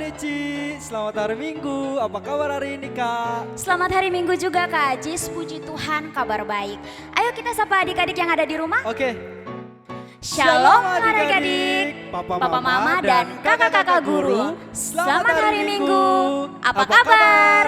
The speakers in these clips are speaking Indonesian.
Deci, selamat hari Minggu. Apa kabar hari ini Kak? Selamat hari Minggu juga Kak Ajis, puji Tuhan kabar baik. Ayo kita sapa adik-adik yang ada di rumah. Oke. Shalom adik-adik, Papa Mama dan kakak-kakak guru. Selamat hari Minggu. Apa kabar?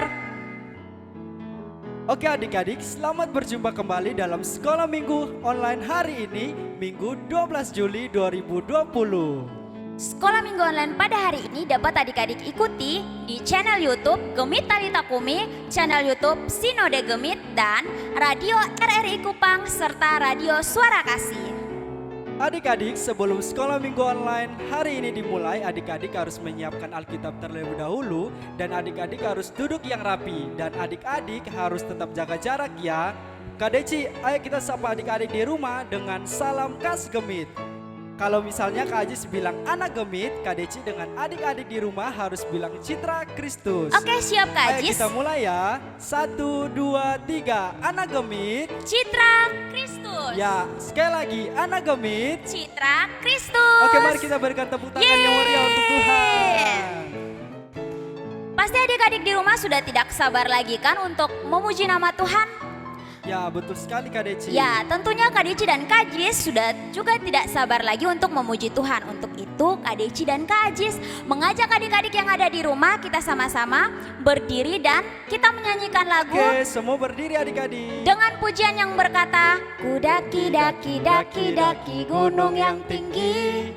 Oke adik-adik, selamat berjumpa kembali dalam Sekolah Minggu Online hari ini, Minggu 12 Juli 2020. Sekolah Minggu Online pada hari ini dapat adik-adik ikuti di channel YouTube Gemit Talita Kumi, channel YouTube Sinode Gemit, dan Radio RRI Kupang, serta Radio Suara Kasih. Adik-adik, sebelum Sekolah Minggu Online hari ini dimulai, adik-adik harus menyiapkan Alkitab terlebih dahulu, dan adik-adik harus duduk yang rapi, dan adik-adik harus tetap jaga jarak ya. Kak Deci, ayo kita sapa adik-adik di rumah dengan salam khas Gemit. Kalau misalnya Kak Ajis bilang anak Gemit, Kak Deci dengan adik-adik di rumah harus bilang Citra Kristus. Oke, siap Kak Ayo Ajis. kita mulai ya. 1, 2, 3. Anak Gemit. Citra Kristus. Ya, sekali lagi anak Gemit. Citra Kristus. Oke, mari kita berikan tepuk tangan yang meriah untuk Tuhan. Pasti adik-adik di rumah sudah tidak sabar lagi kan untuk memuji nama Tuhan? Ya, betul sekali Kak Deci. Ya, tentunya Kak Deci dan Kak Ajis sudah juga tidak sabar lagi untuk memuji Tuhan. Untuk itu Kak Deci dan Kak Ajis mengajak adik-adik yang ada di rumah, kita sama-sama berdiri dan kita menyanyikan lagu. Oke, semua berdiri adik-adik. Dengan pujian yang berkata, ku daki daki daki daki gunung yang tinggi.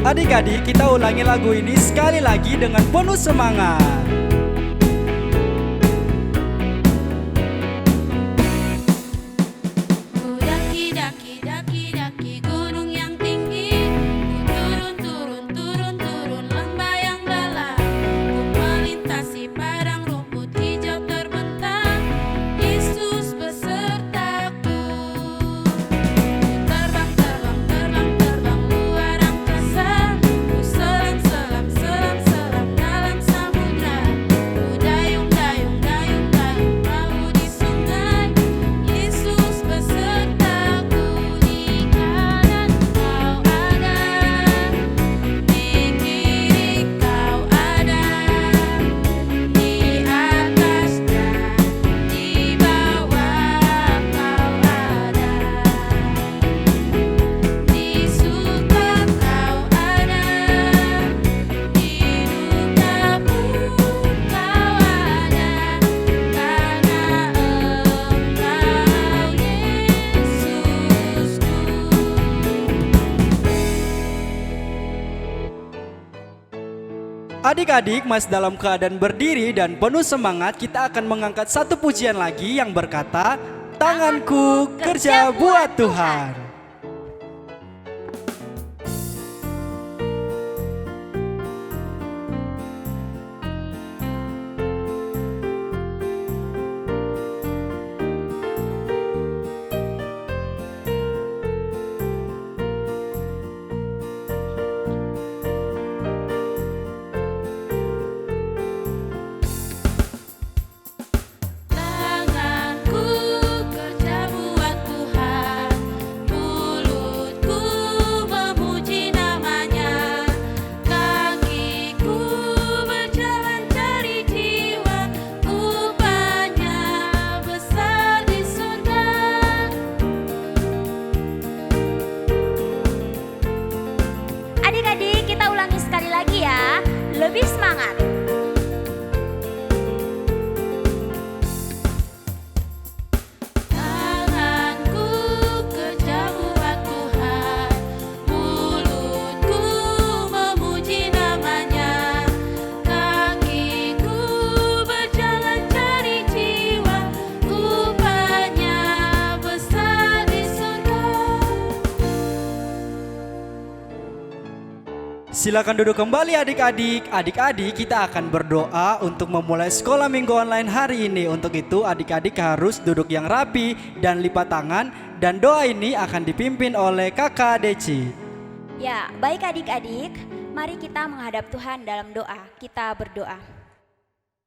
Adik-adik, kita ulangi lagu ini sekali lagi dengan penuh semangat. Adik-adik, masih dalam keadaan berdiri dan penuh semangat, kita akan mengangkat satu pujian lagi yang berkata, tanganku kerja buat Tuhan. Silakan duduk kembali adik-adik. Adik-adik, kita akan berdoa untuk memulai sekolah minggu online hari ini. Untuk itu adik-adik harus duduk yang rapi dan lipat tangan. Dan doa ini akan dipimpin oleh Kakak Deci. Ya, baik adik-adik, mari kita menghadap Tuhan dalam doa. Kita berdoa.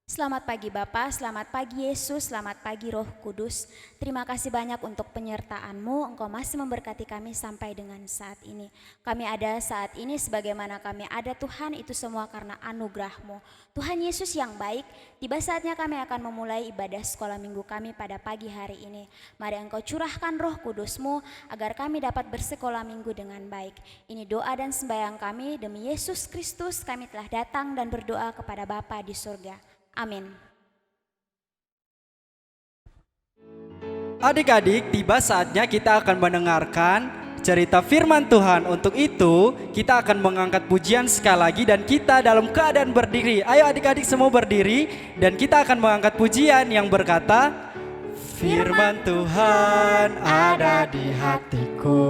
Selamat pagi Bapa, selamat pagi Yesus, selamat pagi Roh Kudus. Terima kasih banyak untuk penyertaan-Mu, Engkau masih memberkati kami sampai dengan saat ini. Kami ada saat ini sebagaimana kami ada Tuhan, itu semua karena anugerah-Mu. Tuhan Yesus yang baik, tiba saatnya kami akan memulai ibadah sekolah minggu kami pada pagi hari ini. Mari Engkau curahkan Roh Kudus-Mu agar kami dapat bersekolah minggu dengan baik. Ini doa dan sembahyang kami, demi Yesus Kristus kami telah datang dan berdoa kepada Bapa di surga. Amin. Adik-adik, tiba saatnya kita akan mendengarkan cerita firman Tuhan. Untuk itu, kita akan mengangkat pujian sekali lagi dan kita dalam keadaan berdiri. Ayo adik-adik semua berdiri dan kita akan mengangkat pujian yang berkata, Firman Tuhan ada di hatiku.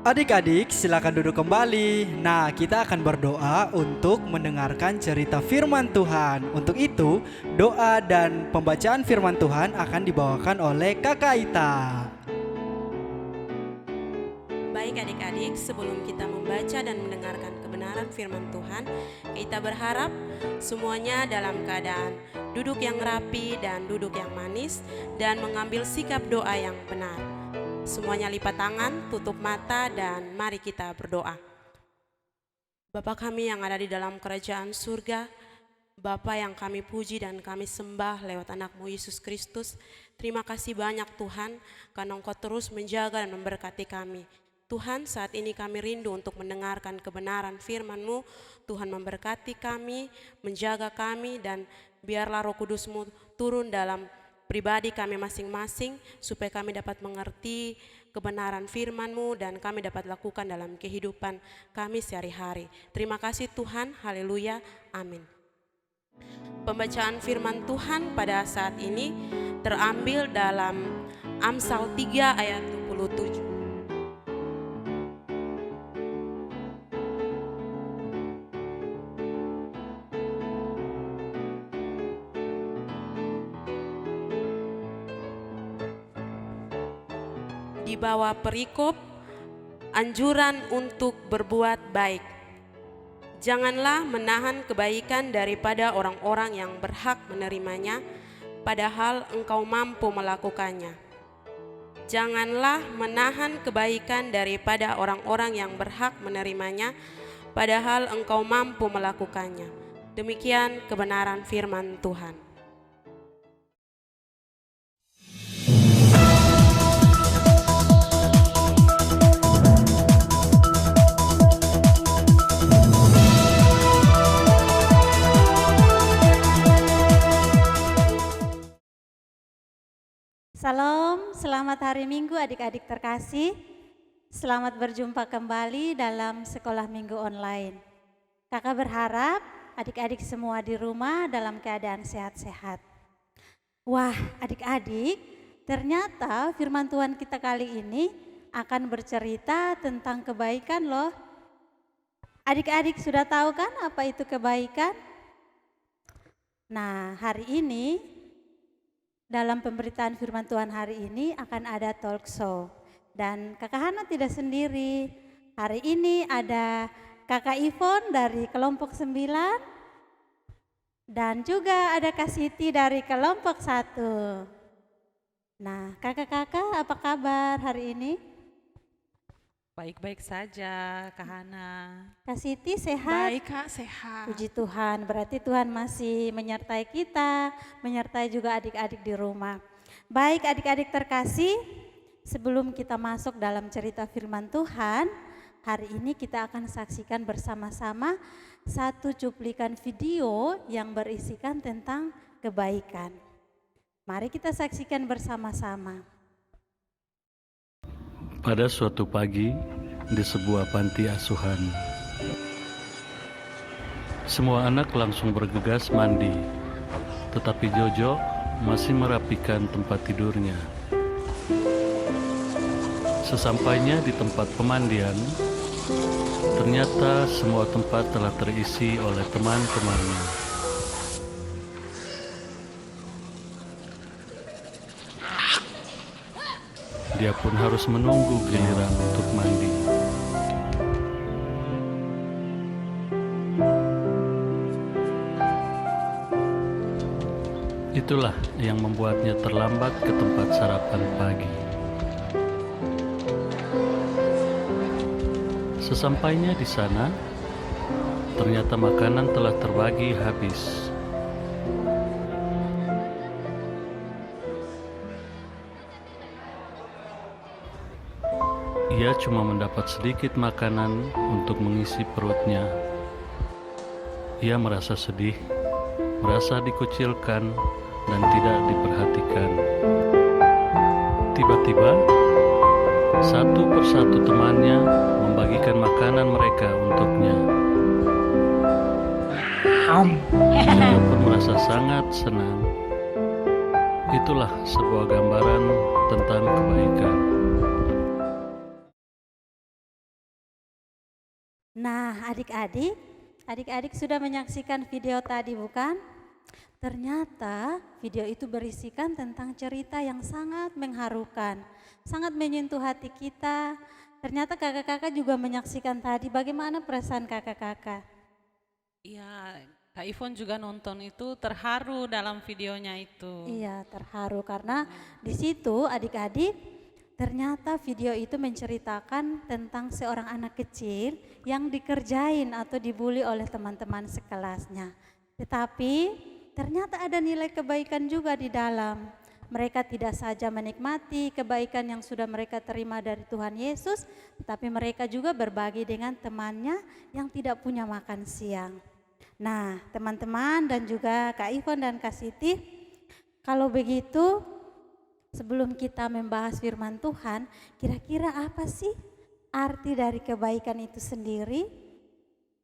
Adik-adik silakan duduk kembali. Nah, kita akan berdoa untuk mendengarkan cerita firman Tuhan. Untuk itu, doa dan pembacaan firman Tuhan akan dibawakan oleh Kakak Ita. Baik adik-adik, sebelum kita membaca dan mendengarkan kebenaran firman Tuhan, kita berharap semuanya dalam keadaan duduk yang rapi dan duduk yang manis dan mengambil sikap doa yang benar. Semuanya lipat tangan, tutup mata, dan mari kita berdoa. Bapa kami yang ada di dalam kerajaan surga, Bapa yang kami puji dan kami sembah lewat anak-Mu Yesus Kristus, terima kasih banyak Tuhan, karena Engkau terus menjaga dan memberkati kami. Tuhan, saat ini kami rindu untuk mendengarkan kebenaran firman-Mu. Tuhan memberkati kami, menjaga kami, dan biarlah Roh Kudus-Mu turun dalam pribadi kami masing-masing, supaya kami dapat mengerti kebenaran firman-Mu dan kami dapat lakukan dalam kehidupan kami sehari-hari. Terima kasih Tuhan, haleluya, amin. Pembacaan firman Tuhan pada saat ini terambil dalam Amsal 3 ayat 27. Di bawah perikop anjuran untuk berbuat baik. Janganlah menahan kebaikan daripada orang-orang yang berhak menerimanya, padahal engkau mampu melakukannya. Janganlah menahan kebaikan daripada orang-orang yang berhak menerimanya, padahal engkau mampu melakukannya. Demikian kebenaran firman Tuhan. Salam, selamat hari Minggu adik-adik terkasih. Selamat berjumpa kembali dalam sekolah minggu online. Kakak berharap adik-adik semua di rumah dalam keadaan sehat-sehat. Wah, adik-adik, ternyata firman Tuhan kita kali ini akan bercerita tentang kebaikan loh. Adik-adik sudah tahu kan apa itu kebaikan? Nah, hari ini dalam pemberitaan firman Tuhan hari ini akan ada talk show. Dan Kakak Hana tidak sendiri. Hari ini ada Kakak Ivon dari kelompok 9 dan juga ada Kak Siti dari kelompok 1. Nah, kakak-kakak apa kabar hari ini? Baik-baik saja, Kak Hana. Kak Siti sehat? Baik Kak, sehat. Puji Tuhan, berarti Tuhan masih menyertai kita, menyertai juga adik-adik di rumah. Baik adik-adik terkasih, sebelum kita masuk dalam cerita firman Tuhan, hari ini kita akan saksikan bersama-sama satu cuplikan video yang berisikan tentang kebaikan. Mari kita saksikan bersama-sama. Pada suatu pagi di sebuah panti asuhan, semua anak langsung bergegas mandi, tetapi Jojo masih merapikan tempat tidurnya. Sesampainya di tempat pemandian, ternyata semua tempat telah terisi oleh teman-temannya. Dia pun harus menunggu giliran untuk mandi. Itulah yang membuatnya terlambat ke tempat sarapan pagi. Sesampainya di sana, ternyata makanan telah terbagi habis. Ia cuma mendapat sedikit makanan untuk mengisi perutnya. Ia merasa sedih, merasa dikucilkan, dan tidak diperhatikan. Tiba-tiba, satu persatu temannya membagikan makanan mereka untuknya. Dia pun merasa sangat senang. Itulah sebuah gambaran tentang kebaikan. Nah, adik-adik sudah menyaksikan video tadi bukan? Ternyata video itu berisikan tentang cerita yang sangat mengharukan, sangat menyentuh hati kita. Ternyata kakak-kakak juga menyaksikan tadi. Bagaimana perasaan kakak-kakak? Iya, Kak Ivon juga nonton itu terharu dalam videonya itu. Iya, terharu karena di situ adik-adik ternyata video itu menceritakan tentang seorang anak kecil yang dikerjain atau dibully oleh teman-teman sekelasnya. Tetapi ternyata ada nilai kebaikan juga di dalam. Mereka tidak saja menikmati kebaikan yang sudah mereka terima dari Tuhan Yesus, tetapi mereka juga berbagi dengan temannya yang tidak punya makan siang. Nah, teman-teman dan juga Kak Ivon dan Kak Siti, kalau begitu sebelum kita membahas firman Tuhan, kira-kira apa sih arti dari kebaikan itu sendiri?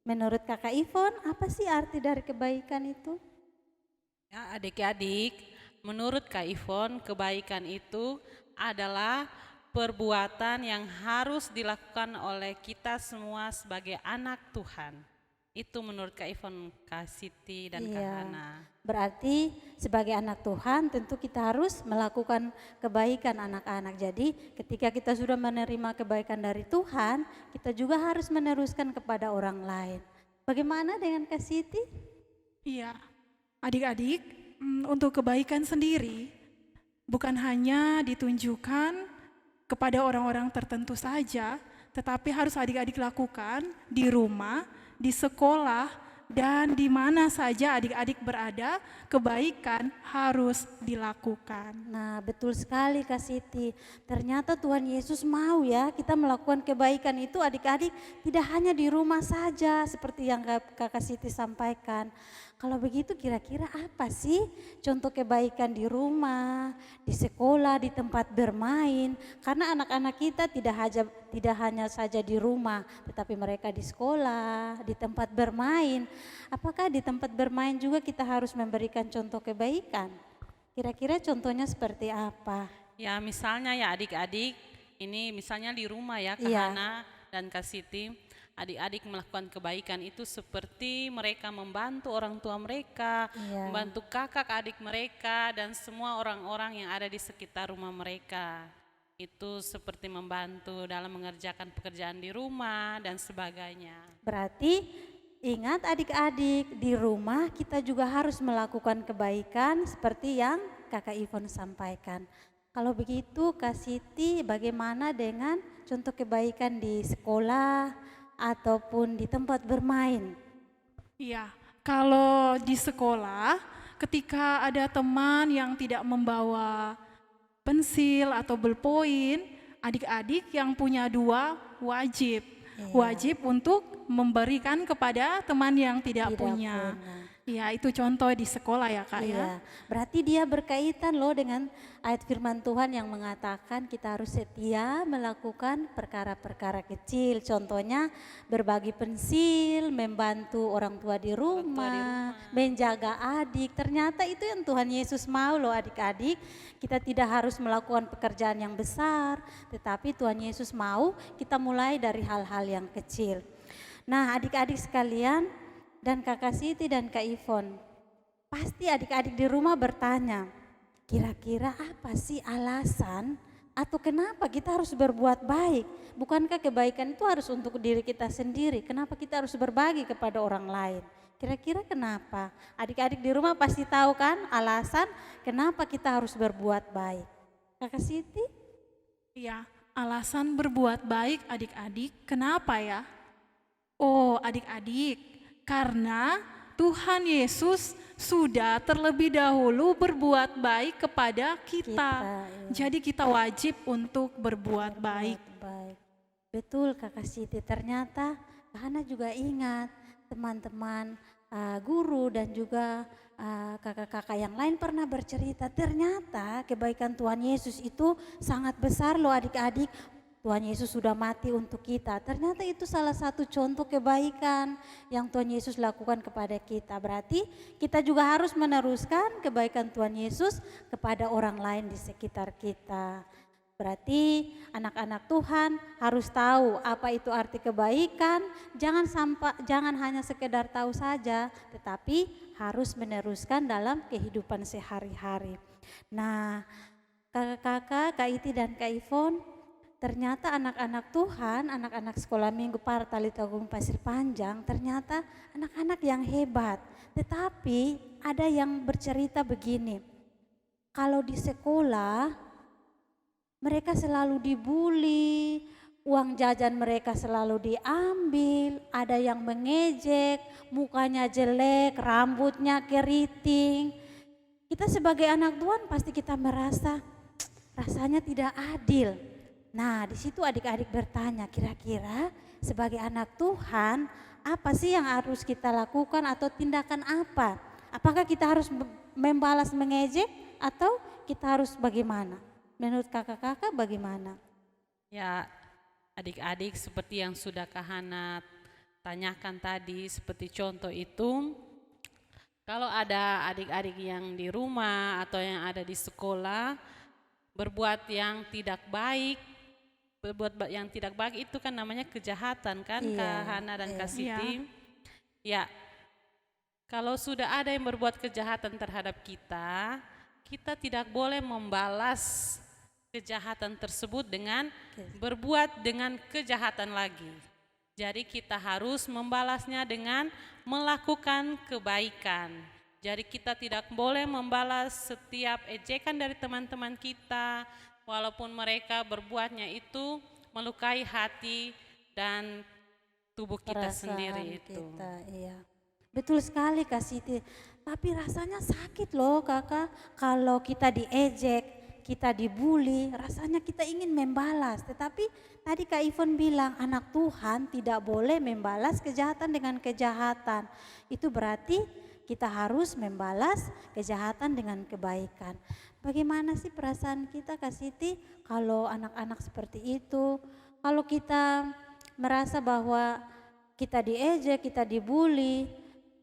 Menurut Kakak Ivon, apa sih arti dari kebaikan itu? Ya, adik-adik, menurut Kak Ivon, kebaikan itu adalah perbuatan yang harus dilakukan oleh kita semua sebagai anak Tuhan. Itu menurut Kak Ivon, Kak Siti, dan Kak Hana. Berarti sebagai anak Tuhan tentu kita harus melakukan kebaikan anak-anak. Jadi ketika kita sudah menerima kebaikan dari Tuhan, kita juga harus meneruskan kepada orang lain. Bagaimana dengan Kak Siti? Iya, adik-adik, untuk kebaikan sendiri bukan hanya ditunjukkan kepada orang-orang tertentu saja, tetapi harus adik-adik lakukan di rumah, di sekolah, dan di mana saja adik-adik berada, kebaikan harus dilakukan. Nah, betul sekali Kak Siti. Ternyata Tuhan Yesus mau ya kita melakukan kebaikan itu adik-adik tidak hanya di rumah saja seperti yang Kakak Siti sampaikan. Kalau begitu kira-kira apa sih contoh kebaikan di rumah, di sekolah, di tempat bermain? Karena anak-anak kita tidak hanya saja di rumah, tetapi mereka di sekolah, di tempat bermain. Apakah di tempat bermain juga kita harus memberikan contoh kebaikan? Kira-kira contohnya seperti apa? Ya misalnya ya adik-adik, ini misalnya di rumah ya Kak Iya. Hana dan Kak Siti, adik-adik melakukan kebaikan itu seperti mereka membantu orang tua mereka, Iya. membantu kakak adik mereka dan semua orang-orang yang ada di sekitar rumah mereka. Itu seperti membantu dalam mengerjakan pekerjaan di rumah dan sebagainya. Berarti ingat adik-adik, di rumah kita juga harus melakukan kebaikan seperti yang Kakak Ivon sampaikan. Kalau begitu Kak Siti, bagaimana dengan contoh kebaikan di sekolah ataupun di tempat bermain? Iya, kalau di sekolah ketika ada teman yang tidak membawa pensil atau ballpoint, adik-adik yang punya dua wajib untuk memberikan kepada teman yang tidak punya. Ya, itu contoh di sekolah ya Kak ya. Iya, berarti dia berkaitan loh dengan ayat firman Tuhan yang mengatakan kita harus setia melakukan perkara-perkara kecil. Contohnya berbagi pensil, membantu orang tua di rumah, menjaga adik. Ternyata itu yang Tuhan Yesus mau loh adik-adik. Kita tidak harus melakukan pekerjaan yang besar, tetapi Tuhan Yesus mau kita mulai dari hal-hal yang kecil. Nah adik-adik sekalian, dan Kakak Siti dan Kak Ivon, pasti adik-adik di rumah bertanya, kira-kira apa sih alasan atau kenapa kita harus berbuat baik? Bukankah kebaikan itu harus untuk diri kita sendiri? Kenapa kita harus berbagi kepada orang lain? Kira-kira kenapa? Adik-adik di rumah pasti tahu kan alasan kenapa kita harus berbuat baik. Kakak Siti? Iya, alasan berbuat baik adik-adik, kenapa ya? Oh adik-adik, karena Tuhan Yesus sudah terlebih dahulu berbuat baik kepada kita. Jadi kita wajib untuk berbuat baik. Baik. Betul Kakak Siti, ternyata Kak Hana juga ingat teman-teman guru dan juga kakak-kakak yang lain pernah bercerita, ternyata kebaikan Tuhan Yesus itu sangat besar loh adik-adik. Tuhan Yesus sudah mati untuk kita. Ternyata itu salah satu contoh kebaikan yang Tuhan Yesus lakukan kepada kita. Berarti kita juga harus meneruskan kebaikan Tuhan Yesus kepada orang lain di sekitar kita. Berarti anak-anak Tuhan harus tahu apa itu arti kebaikan. Jangan hanya sekedar tahu saja, tetapi harus meneruskan dalam kehidupan sehari-hari. Nah, kakak-kakak, Kak Iti dan Kak Ivon, ternyata anak-anak Tuhan, anak-anak sekolah minggu Partalita Agung Pasir Panjang, ternyata anak-anak yang hebat. Tetapi ada yang bercerita begini, kalau di sekolah mereka selalu dibully, uang jajan mereka selalu diambil, ada yang mengejek, mukanya jelek, rambutnya keriting. Kita sebagai anak Tuhan pasti kita merasa rasanya tidak adil. Nah, di situ adik-adik bertanya, kira-kira sebagai anak Tuhan, apa sih yang harus kita lakukan atau tindakan apa? Apakah kita harus membalas mengejek atau kita harus bagaimana? Menurut kakak-kakak bagaimana? Ya, adik-adik seperti yang sudah Kak Hana tanyakan tadi, seperti contoh itu, kalau ada adik-adik yang di rumah atau yang ada di sekolah berbuat yang tidak baik, itu kan namanya kejahatan kan, Iya, Kak Hana dan Kak Iya. Siti. Ya, kalau sudah ada yang berbuat kejahatan terhadap kita, kita tidak boleh membalas kejahatan tersebut dengan berbuat dengan kejahatan lagi. Jadi kita harus membalasnya dengan melakukan kebaikan. Jadi kita tidak boleh membalas setiap ejekan dari teman-teman kita, walaupun mereka berbuatnya itu melukai hati dan tubuh kita Perasaan sendiri itu. kita, iya. Betul sekali Kak Siti. Tapi rasanya sakit loh kakak, kalau kita diejek, kita dibully, rasanya kita ingin membalas. Tetapi tadi Kak Ivon bilang anak Tuhan tidak boleh membalas kejahatan dengan kejahatan. Itu berarti kita harus membalas kejahatan dengan kebaikan. Bagaimana sih perasaan kita Kak Siti kalau anak-anak seperti itu? Kalau kita merasa bahwa kita diejek, kita dibully,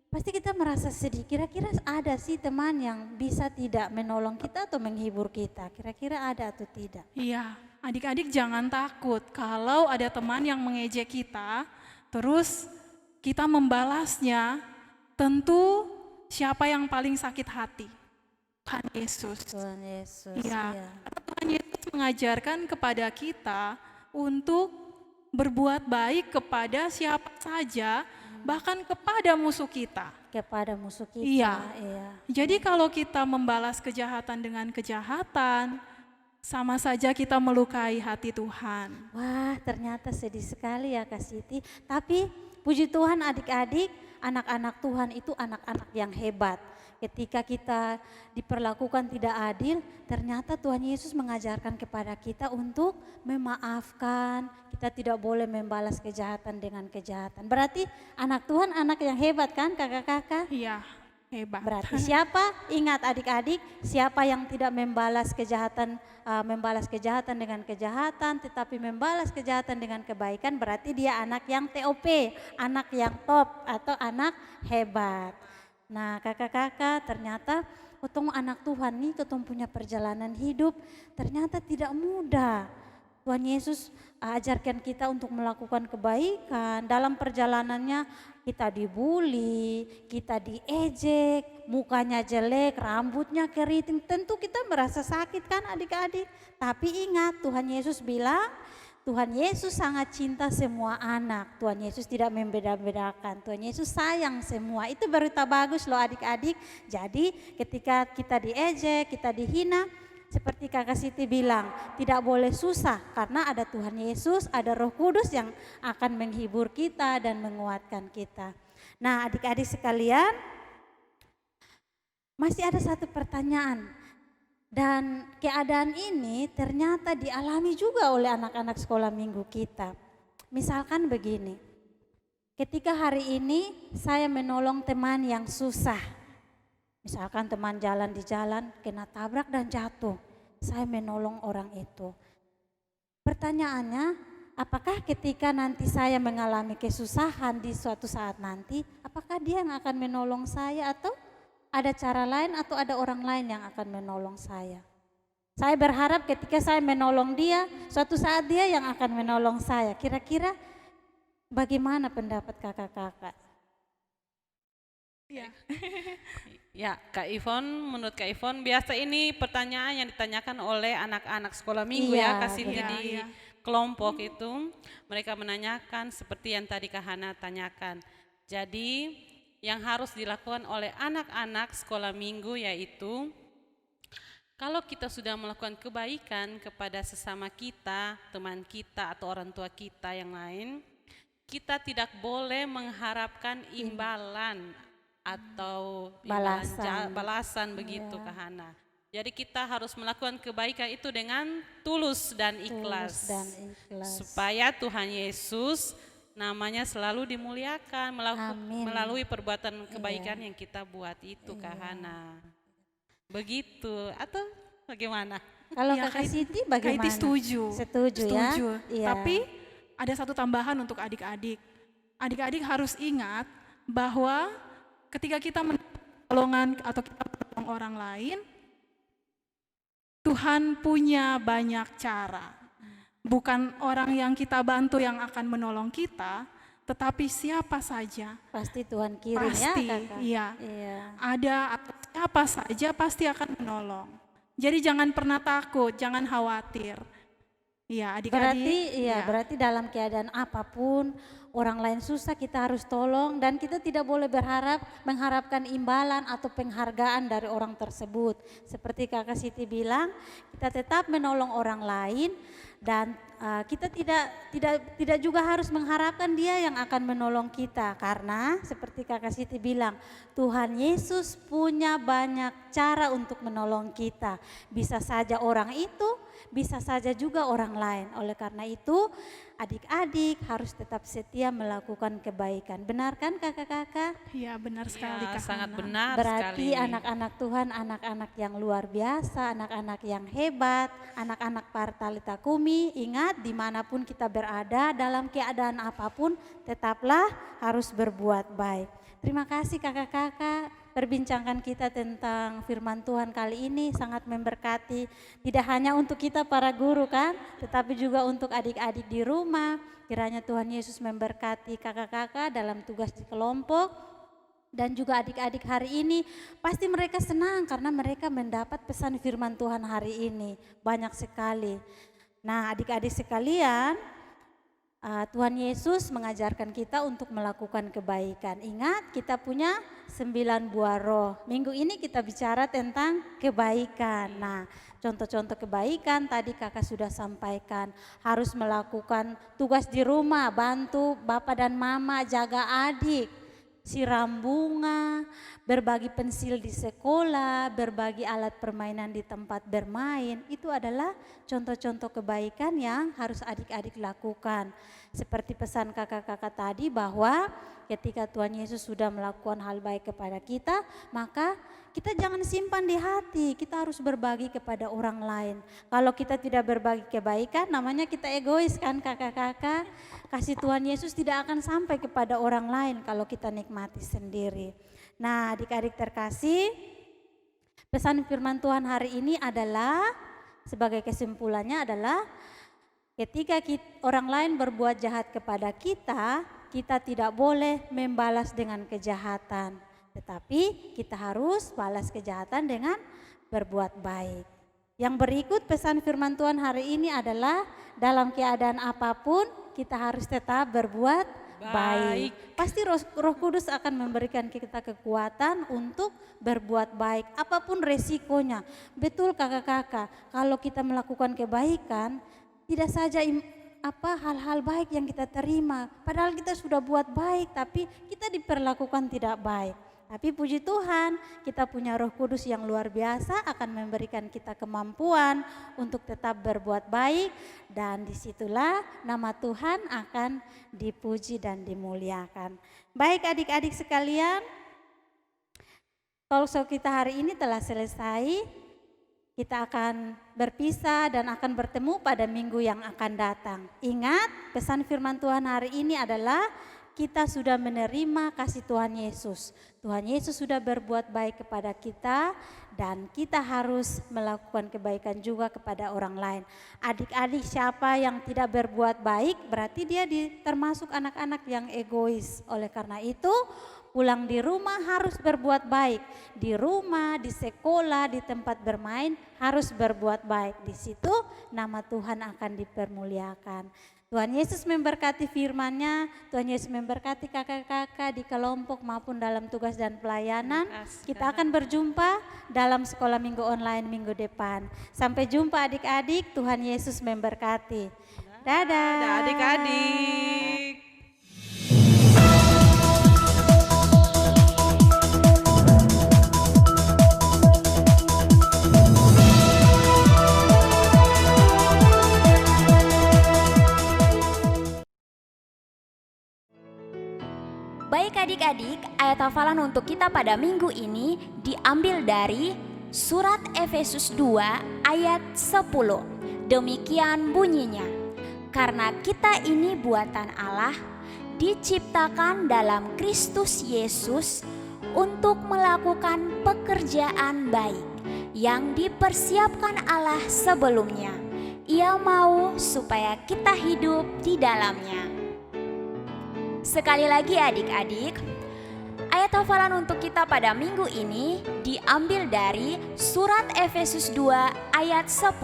pasti kita merasa sedih. Kira-kira ada sih teman yang bisa tidak menolong kita atau menghibur kita? Kira-kira ada atau tidak? Iya, adik-adik jangan takut kalau ada teman yang mengejek kita, terus kita membalasnya. Tentu siapa yang paling sakit hati? Tuhan Yesus. Tuhan Yesus. Iya. Iya. Tuhan Yesus mengajarkan kepada kita untuk berbuat baik kepada siapa saja, bahkan kepada musuh kita. Kepada musuh kita. Iya. Iya. Jadi kalau kita membalas kejahatan dengan kejahatan, sama saja kita melukai hati Tuhan. Wah, ternyata sedih sekali ya Kak Siti. Tapi puji Tuhan adik-adik, anak-anak Tuhan itu anak-anak yang hebat. Ketika kita diperlakukan tidak adil, ternyata Tuhan Yesus mengajarkan kepada kita untuk memaafkan. Kita tidak boleh membalas kejahatan dengan kejahatan. Berarti anak Tuhan anak yang hebat kan kakak-kakak? Iya, hebat. Berarti siapa? Ingat adik-adik, siapa yang tidak membalas kejahatan dengan kejahatan, tetapi membalas kejahatan dengan kebaikan, berarti dia anak yang TOP, anak yang top atau anak hebat. Nah kakak-kakak, ternyata ketemu anak Tuhan nih, ketemu punya perjalanan hidup, ternyata tidak mudah. Tuhan Yesus ajarkan kita untuk melakukan kebaikan. Dalam perjalanannya kita dibully, kita diejek, mukanya jelek, rambutnya keriting. Tentu kita merasa sakit kan adik-adik. Tapi ingat Tuhan Yesus bilang, Tuhan Yesus sangat cinta semua anak. Tuhan Yesus tidak membeda-bedakan. Tuhan Yesus sayang semua. Itu berita bagus loh adik-adik. Jadi ketika kita diejek, kita dihina, seperti Kakak Siti bilang, tidak boleh susah karena ada Tuhan Yesus, ada Roh Kudus yang akan menghibur kita dan menguatkan kita. Nah adik-adik sekalian, masih ada satu pertanyaan. Dan keadaan ini ternyata dialami juga oleh anak-anak sekolah minggu kita. Misalkan begini, ketika hari ini saya menolong teman yang susah. Misalkan teman jalan di jalan kena tabrak dan jatuh. Saya menolong orang itu. Pertanyaannya, apakah ketika nanti saya mengalami kesusahan di suatu saat nanti, apakah dia yang akan menolong saya atau ada cara lain atau ada orang lain yang akan menolong saya? Saya berharap ketika saya menolong dia, suatu saat dia yang akan menolong saya. Kira-kira bagaimana pendapat kakak-kakak? Iya. Ya, Kak Ivon, menurut Kak Ivon, biasa ini pertanyaan yang ditanyakan oleh anak-anak sekolah minggu Iya, ya, kasih iya, di iya. kelompok itu. Mereka menanyakan seperti yang tadi Kak Hana tanyakan. Jadi yang harus dilakukan oleh anak-anak sekolah minggu yaitu kalau kita sudah melakukan kebaikan kepada sesama kita, teman kita atau orang tua kita yang lain, kita tidak boleh mengharapkan imbalan atau balasan begitu Kak Hana. Jadi kita harus melakukan kebaikan itu dengan tulus dan ikhlas. Supaya Tuhan Yesus namanya selalu dimuliakan melalui perbuatan kebaikan yang kita buat itu Kak Hana. Begitu atau bagaimana? Kalau Ya, Kakak Kak Siti bagaimana? Kak Iti setuju. Setuju ya? Iya. Tapi ada satu tambahan untuk adik-adik. Adik-adik harus ingat bahwa ketika kita menolong atau kita menolong orang lain, Tuhan punya banyak cara. Bukan orang yang kita bantu yang akan menolong kita, tetapi siapa saja. Pasti Tuhan kirim Pasti, ya kakak? iya. Iya. Ada atau siapa saja pasti akan menolong. Jadi jangan pernah takut, jangan khawatir. Iya, adik-adik. Berarti dalam keadaan apapun orang lain susah kita harus tolong dan kita tidak boleh mengharapkan imbalan atau penghargaan dari orang tersebut. Seperti Kakak Siti bilang, kita tetap menolong orang lain dan kita tidak juga harus mengharapkan dia yang akan menolong kita karena seperti Kakak Siti bilang, Tuhan Yesus punya banyak cara untuk menolong kita. Bisa saja orang itu, bisa saja juga orang lain. Oleh karena itu adik-adik harus tetap setia melakukan kebaikan. Benar kan kakak-kakak? Ya, benar sekali Ya, Kak sangat Hana. benar Berarti sekali. anak-anak Tuhan, anak-anak yang luar biasa, anak-anak yang hebat, anak-anak Partalita Kumi, ingat dimanapun kita berada, dalam keadaan apapun, tetaplah harus berbuat baik. Terima kasih kakak-kakak, perbincangan kita tentang firman Tuhan kali ini sangat memberkati. Tidak hanya untuk kita para guru kan, tetapi juga untuk adik-adik di rumah. Kiranya Tuhan Yesus memberkati kakak-kakak dalam tugas di kelompok. Dan juga adik-adik hari ini pasti mereka senang karena mereka mendapat pesan firman Tuhan hari ini. Banyak sekali. Nah adik-adik sekalian, Tuhan Yesus mengajarkan kita untuk melakukan kebaikan. Ingat kita punya 9 buah roh. Minggu ini kita bicara tentang kebaikan. Nah contoh-contoh kebaikan tadi kakak sudah sampaikan. Harus melakukan tugas di rumah, bantu bapak dan mama, jaga adik, siram bunga, berbagi pensil di sekolah, berbagi alat permainan di tempat bermain. Itu adalah contoh-contoh kebaikan yang harus adik-adik lakukan. Seperti pesan kakak-kakak tadi bahwa ketika Tuhan Yesus sudah melakukan hal baik kepada kita, maka kita jangan simpan di hati, kita harus berbagi kepada orang lain. Kalau kita tidak berbagi kebaikan, namanya kita egois kan kakak-kakak. Kasih Tuhan Yesus tidak akan sampai kepada orang lain kalau kita nikmati sendiri. Nah adik-adik terkasih, pesan firman Tuhan hari ini adalah, sebagai kesimpulannya adalah, ketika orang lain berbuat jahat kepada kita, kita tidak boleh membalas dengan kejahatan. Tetapi kita harus balas kejahatan dengan berbuat baik. Yang berikut pesan firman Tuhan hari ini adalah dalam keadaan apapun kita harus tetap berbuat baik. Pasti Roh Kudus akan memberikan kita kekuatan untuk berbuat baik apapun resikonya. Betul kakak-kakak, kalau kita melakukan kebaikan tidak saja hal-hal baik yang kita terima. Padahal kita sudah buat baik tapi kita diperlakukan tidak baik. Tapi puji Tuhan, kita punya Roh Kudus yang luar biasa akan memberikan kita kemampuan untuk tetap berbuat baik, dan disitulah nama Tuhan akan dipuji dan dimuliakan. Baik adik-adik sekalian, talkshow kita hari ini telah selesai. Kita akan berpisah dan akan bertemu pada minggu yang akan datang. Ingat, pesan firman Tuhan hari ini adalah kita sudah menerima kasih Tuhan Yesus. Tuhan Yesus sudah berbuat baik kepada kita dan kita harus melakukan kebaikan juga kepada orang lain. Adik-adik siapa yang tidak berbuat baik berarti dia termasuk anak-anak yang egois. Oleh karena itu pulang di rumah harus berbuat baik. Di rumah, di sekolah, di tempat bermain harus berbuat baik. Di situ nama Tuhan akan dipermuliakan. Tuhan Yesus memberkati firman-Nya, Tuhan Yesus memberkati kakak-kakak di kelompok maupun dalam tugas dan pelayanan. Kita akan berjumpa dalam sekolah minggu online minggu depan. Sampai jumpa adik-adik, Tuhan Yesus memberkati. Dadah Adik-adik. Baik adik-adik, ayat hafalan untuk kita pada minggu ini diambil dari surat Efesus 2 ayat 10. Demikian bunyinya, karena kita ini buatan Allah, diciptakan dalam Kristus Yesus untuk melakukan pekerjaan baik yang dipersiapkan Allah sebelumnya. Ia mau supaya kita hidup di dalamnya. Sekali lagi adik-adik, ayat hafalan untuk kita pada minggu ini diambil dari surat Efesus 2 ayat 10.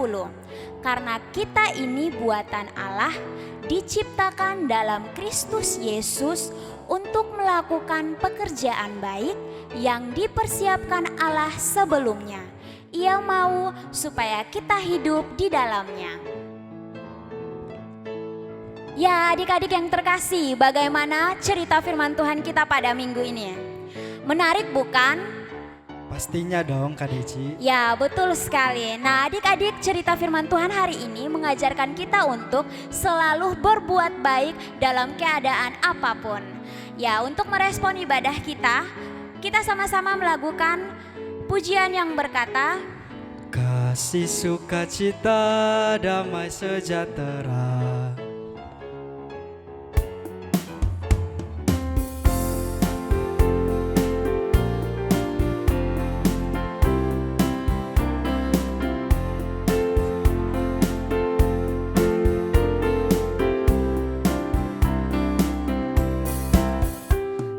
Karena kita ini buatan Allah, diciptakan dalam Kristus Yesus untuk melakukan pekerjaan baik yang dipersiapkan Allah sebelumnya. Ia mau supaya kita hidup di dalamnya. Ya adik-adik yang terkasih, bagaimana cerita firman Tuhan kita pada minggu ini ya? Menarik bukan? Pastinya dong Kak Deci. Ya, betul sekali. Nah, adik-adik, cerita firman Tuhan hari ini mengajarkan kita untuk selalu berbuat baik dalam keadaan apapun. Ya, untuk merespon ibadah kita sama-sama melakukan pujian yang berkata, Kasih sukacita damai sejahtera.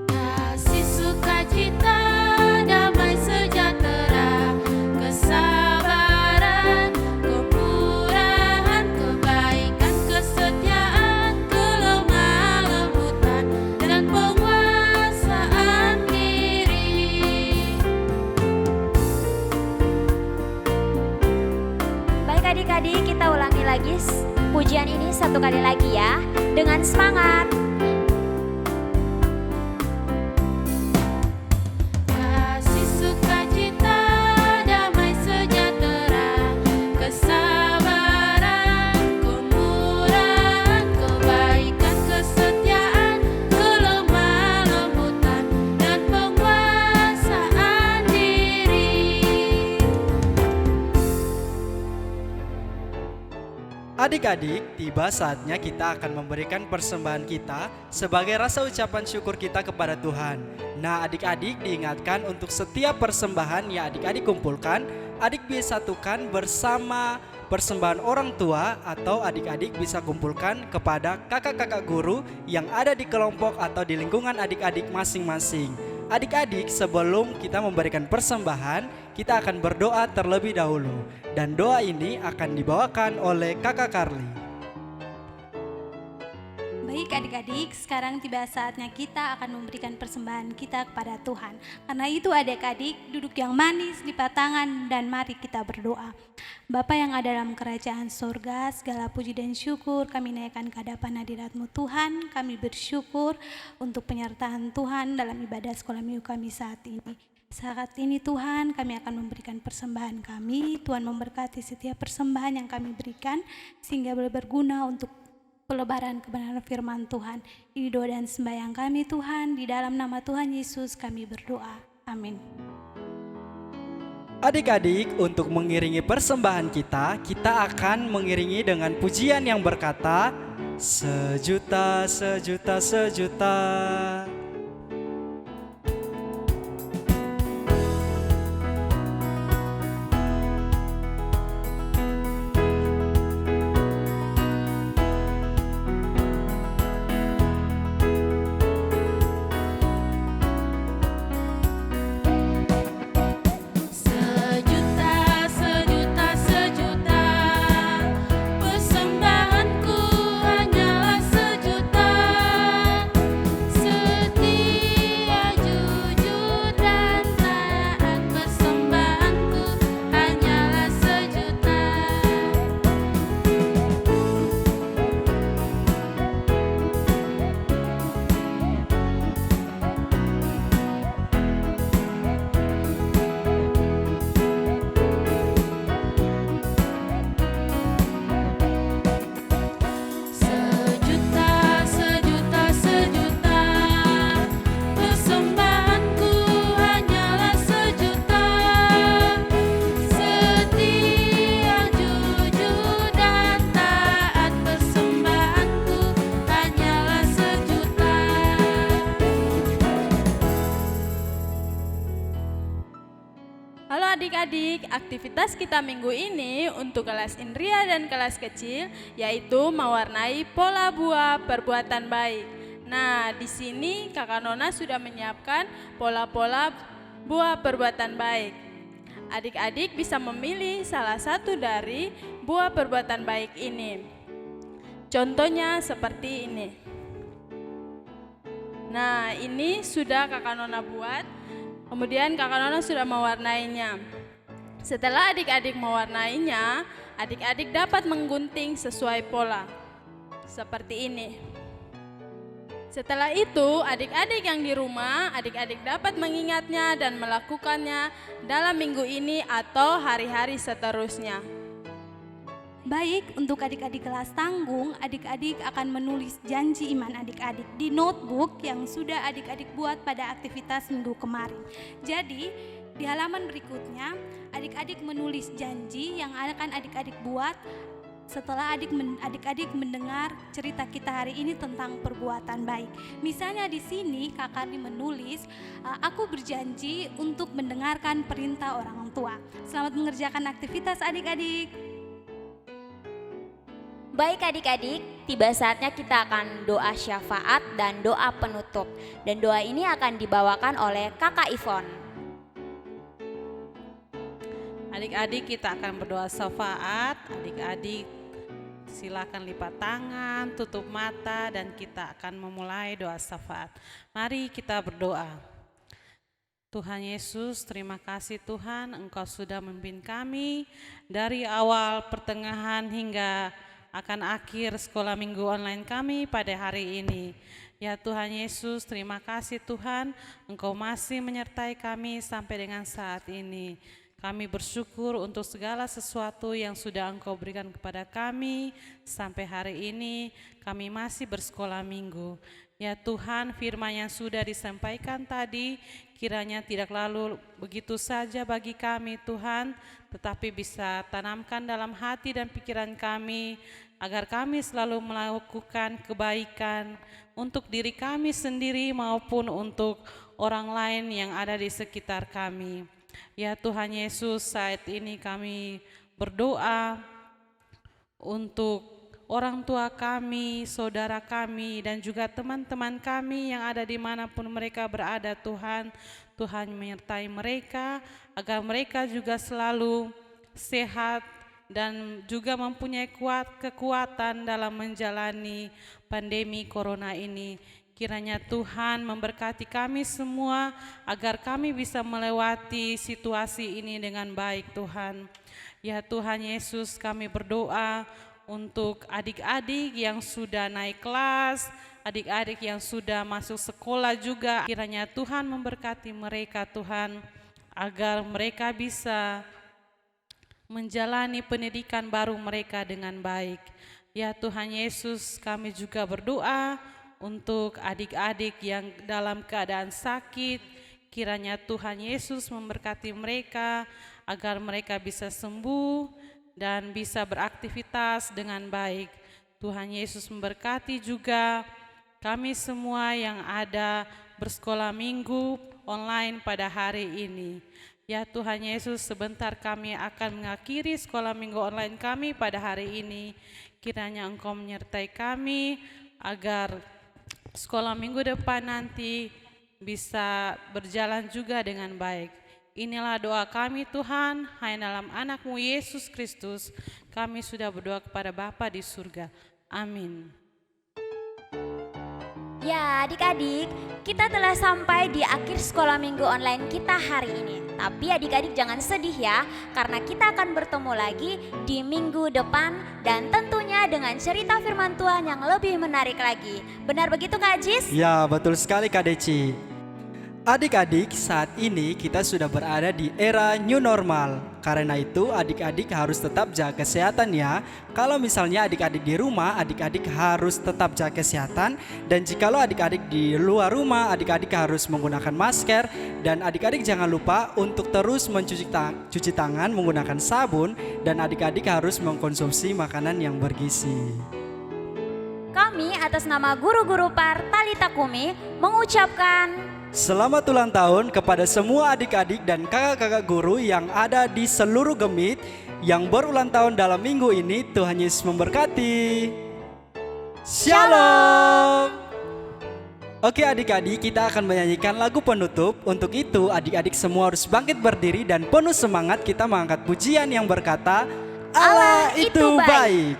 Kasih sukacita, damai sejahtera, kesabaran, kemurahan, kebaikan, kesetiaan, kelemah lembutan, dan penguasaan diri. baik adik-adik, kita ulangi lagi pujian ini satu kali lagi ya, dengan semangat. Kasih sukacita, damai sejahtera, kesabaran, kemurahan, kebaikan, kesetiaan, kelemah lembutan, dan penguasaan diri. Adik-adik, tiba saatnya kita akan memberikan persembahan kita sebagai rasa ucapan syukur kita kepada Tuhan. Nah, adik-adik diingatkan untuk setiap persembahan yang adik-adik kumpulkan, adik bisa satukan bersama persembahan orang tua atau adik-adik bisa kumpulkan kepada kakak-kakak guru yang ada di kelompok atau di lingkungan adik-adik masing-masing. Adik-adik, sebelum kita memberikan persembahan, kita akan berdoa terlebih dahulu. Dan doa ini akan dibawakan oleh Kakak Carly. Baik adik-adik, sekarang tiba saatnya kita akan memberikan persembahan kita kepada Tuhan. Karena itu adik-adik, duduk yang manis, lipat tangan, dan mari kita berdoa. Bapa yang ada dalam kerajaan surga, segala puji dan syukur kami naikkan ke hadapan hadirat-Mu Tuhan. Kami bersyukur untuk penyertaan Tuhan dalam ibadah sekolah minggu kami saat ini. Saat ini Tuhan, kami akan memberikan persembahan kami. Tuhan memberkati setiap persembahan yang kami berikan sehingga boleh berguna untuk pelebaran kebenaran firman Tuhan. Ini doa dan sembahyang kami Tuhan, di dalam nama Tuhan Yesus kami berdoa. Amin. Adik-adik, untuk mengiringi persembahan kita akan mengiringi dengan pujian yang berkata, sejuta, sejuta, sejuta. Sejuta, sejuta, sejuta, persembahanku hanyalah sejuta. Setia, jujur, dan taat, persembahanku hanyalah sejuta. Sejuta, sejuta, sejuta, persembahanku hanyalah sejuta. Setia, jujur, dan taat, persembahanku hanyalah sejuta. Halo adik-adik, aktivitas kita minggu ini untuk kelas Indria dan kelas kecil yaitu mewarnai pola buah perbuatan baik. Nah, di sini Kakak Nona sudah menyiapkan pola-pola buah perbuatan baik. Adik-adik bisa memilih salah satu dari buah perbuatan baik ini. Contohnya seperti ini. Nah, ini sudah Kakak Nona buat. Kemudian Kakak Nona sudah mewarnainya. Setelah adik-adik mewarnainya, adik-adik dapat menggunting sesuai pola. Seperti ini. Setelah itu, adik-adik yang di rumah, adik-adik dapat mengingatnya dan melakukannya dalam minggu ini atau hari-hari seterusnya. Baik, untuk adik-adik kelas tanggung, adik-adik akan menulis janji iman adik-adik di notebook yang sudah adik-adik buat pada aktivitas minggu kemarin. Jadi, di halaman berikutnya, adik-adik menulis janji yang akan adik-adik buat setelah adik-adik mendengar cerita kita hari ini tentang perbuatan baik. Misalnya di sini Kak Karni menulis, aku berjanji untuk mendengarkan perintah orang tua. Selamat mengerjakan aktivitas adik-adik. Baik adik-adik, tiba saatnya kita akan doa syafaat dan doa penutup. Dan doa ini akan dibawakan oleh Kakak Ivon. Adik-adik kita akan berdoa syafaat. Adik-adik silakan lipat tangan, tutup mata, dan kita akan memulai doa syafaat. Mari kita berdoa. Tuhan Yesus, terima kasih Tuhan, Engkau sudah memimpin kami dari awal, pertengahan hingga akan akhir sekolah minggu online kami pada hari ini. Ya Tuhan Yesus, terima kasih Tuhan, Engkau masih menyertai kami sampai dengan saat ini. Kami bersyukur untuk segala sesuatu yang sudah Engkau berikan kepada kami sampai hari ini. Kami masih bersekolah minggu. Ya Tuhan, firman yang sudah disampaikan tadi kiranya tidak lalu begitu saja bagi kami Tuhan, tetapi bisa tanamkan dalam hati dan pikiran kami agar kami selalu melakukan kebaikan untuk diri kami sendiri maupun untuk orang lain yang ada di sekitar kami. Ya Tuhan Yesus, saat ini kami berdoa untuk orang tua kami, saudara kami, dan juga teman-teman kami yang ada dimanapun mereka berada Tuhan. Tuhan menyertai mereka agar mereka juga selalu sehat dan juga mempunyai kekuatan dalam menjalani pandemi corona ini. Kiranya Tuhan memberkati kami semua agar kami bisa melewati situasi ini dengan baik Tuhan. Ya Tuhan Yesus, kami berdoa untuk adik-adik yang sudah naik kelas, adik-adik yang sudah masuk sekolah juga. Kiranya Tuhan memberkati mereka Tuhan, agar mereka bisa menjalani pendidikan baru mereka dengan baik. Ya Tuhan Yesus, kami juga berdoa untuk adik-adik yang dalam keadaan sakit. Kiranya Tuhan Yesus memberkati mereka, agar mereka bisa sembuh dan bisa beraktivitas dengan baik. Tuhan Yesus memberkati juga kami semua yang ada bersekolah minggu online pada hari ini. Ya Tuhan Yesus, sebentar kami akan mengakhiri sekolah minggu online kami pada hari ini. Kiranya Engkau menyertai kami agar sekolah minggu depan nanti bisa berjalan juga dengan baik. Inilah doa kami Tuhan, hanya dalam anak-Mu Yesus Kristus kami sudah berdoa kepada Bapa di surga. Amin. Ya adik-adik, kita telah sampai di akhir sekolah minggu online kita hari ini. Tapi adik-adik jangan sedih ya, karena kita akan bertemu lagi di minggu depan dan tentunya dengan cerita firman Tuhan yang lebih menarik lagi. Benar begitu Kak Jis? Ya, betul sekali Kak Deci. Adik-adik, saat ini kita sudah berada di era new normal. Karena itu adik-adik harus tetap jaga kesehatan ya. Kalau misalnya adik-adik di rumah, adik-adik harus tetap jaga kesehatan. Dan jikalau adik-adik di luar rumah, adik-adik harus menggunakan masker. Dan adik-adik jangan lupa untuk terus mencuci tangan menggunakan sabun. Dan adik-adik harus mengkonsumsi makanan yang bergizi. Kami atas nama guru-guru Partalita Kumi mengucapkan selamat ulang tahun kepada semua adik-adik dan kakak-kakak guru yang ada di seluruh Gemit yang berulang tahun dalam minggu ini. Tuhan Yesus memberkati. Shalom. Oke adik-adik, kita akan menyanyikan lagu penutup. Untuk itu adik-adik semua harus bangkit berdiri dan penuh semangat kita mengangkat pujian yang berkata Allah itu baik.